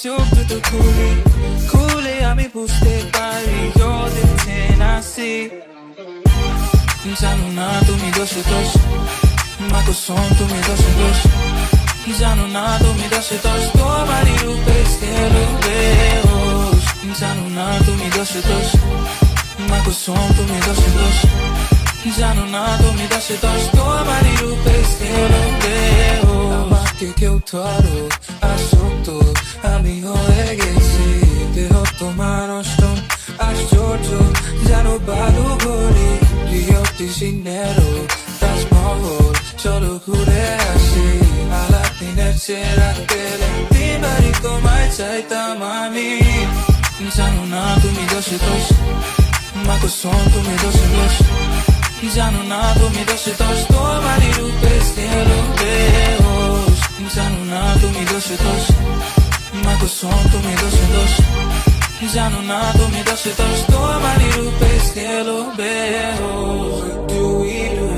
চোখ দুটো খুলি খুলে আমি বুঝতে পারি you're the Tennessee জানো না তুমি দোষে দোষ মাকে শোন তুমি দোষে দোষ জানো না তুমি দোষে দোষ তোমারই রূপে ছেলে বেহোশ জানো না তুমি দোষে দোষ মাকে শোন তুমি দোষে দোষ জানো না তুমি দোষে দোষ তোমারই রূপে ছেলে বেহোশ আমাকে কেউ ধরো আসক্ত আমি হয়ে গেছি দেহ তোমার অষ্টম আশ্চর্য জানো বালু ঘড়ি রিও ডি জেনেরো তাজমহল চলো ঘুরে আসি আলাদিনের চেরা পেলে তিনবারই তোমায় চাইতাম আমি জানো না তুমি দোষে দোষ মাকে শোন তুমি দোষে দোষ জানো না তুমি দোষে দোষ তোমারই রূপে ছেলে বেহোশ জানো না তুমি দোষে দোষ মাকে শোন তুমি দোষে দোষ জানো না তুমি দোষে দোষ তোমারই রূপে ছেলে বেহোশ do it